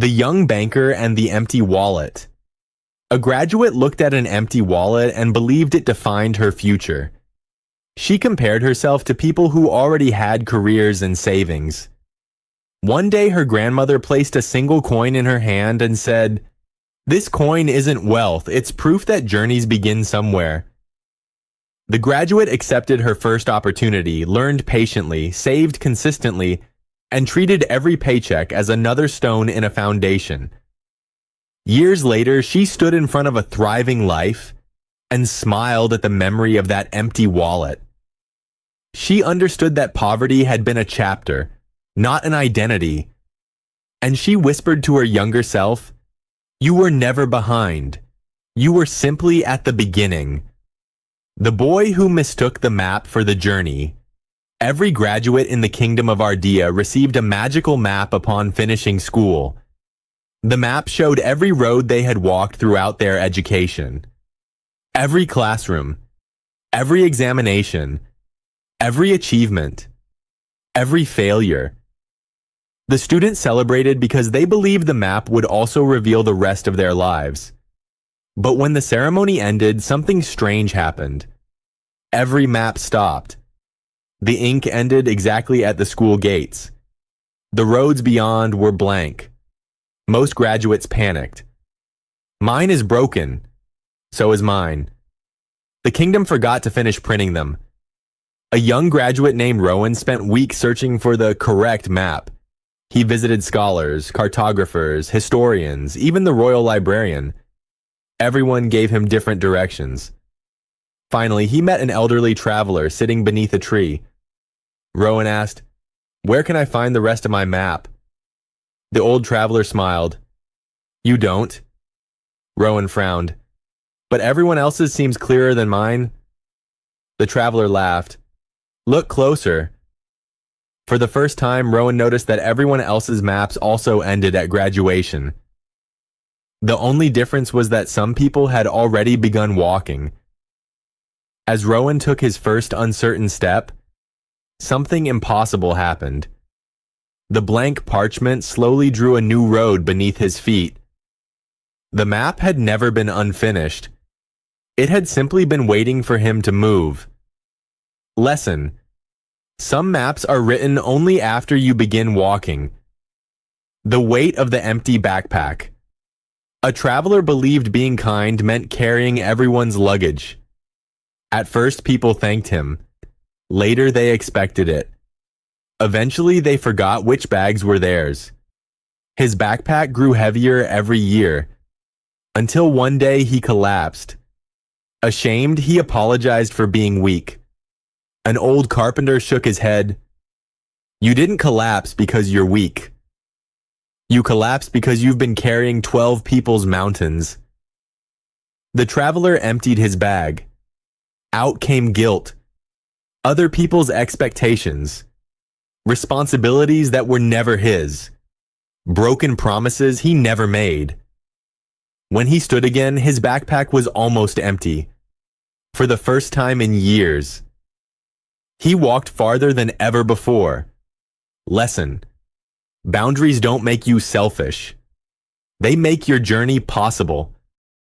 The young banker and the empty wallet. A graduate looked at an empty wallet and believed it defined her future. She compared herself to people who already had careers and savings. One day her grandmother placed a single coin in her hand and said, "This coin isn't wealth, it's proof that journeys begin somewhere." The graduate accepted her first opportunity, learned patiently, saved consistently, and treated every paycheck as another stone in a foundation. Years later, she stood in front of a thriving life and smiled at the memory of that empty wallet. She understood that poverty had been a chapter, not an identity, and she whispered to her younger self, "You were never behind. You were simply at the beginning." The boy who mistook the map for the journey. Every graduate in the Kingdom of Ardea received a magical map upon finishing school. The map showed every road they had walked throughout their education. Every classroom, every examination, every achievement, every failure. The students celebrated because they believed the map would also reveal the rest of their lives. But when the ceremony ended, something strange happened. Every map stopped. The ink ended exactly at the school gates. The roads beyond were blank. Most graduates panicked. "Mine is broken. So is mine." The kingdom forgot to finish printing them. A young graduate named Rowan spent weeks searching for the correct map. He visited scholars, cartographers, historians, even the royal librarian. Everyone gave him different directions. Finally, he met an elderly traveler sitting beneath a tree. Rowan asked, "Where can I find the rest of my map?" The old traveler smiled. "You don't." Rowan frowned. "But everyone else's seems clearer than mine." The traveler laughed. "Look closer." For the first time, Rowan noticed that everyone else's maps also ended at graduation. The only difference was that some people had already begun walking. As Rowan took his first uncertain step, something impossible happened. The blank parchment slowly drew a new road beneath his feet. The map had never been unfinished. It had simply been waiting for him to move. Lesson: some maps are written only after you begin walking. The weight of the empty backpack. A traveler believed being kind meant carrying everyone's luggage. At first, people thanked him. Later, they expected it. Eventually, they forgot which bags were theirs. His backpack grew heavier every year, until one day he collapsed. Ashamed, he apologized for being weak. An old carpenter shook his head. "You didn't collapse because you're weak. You collapsed because you've been carrying 12 people's mountains." The traveler emptied his bag. Out came guilt. Other people's expectations. Responsibilities that were never his. Broken promises he never made. When he stood again, his backpack was almost empty. For the first time in years. He walked farther than ever before. Lesson: boundaries don't make you selfish. They make your journey possible.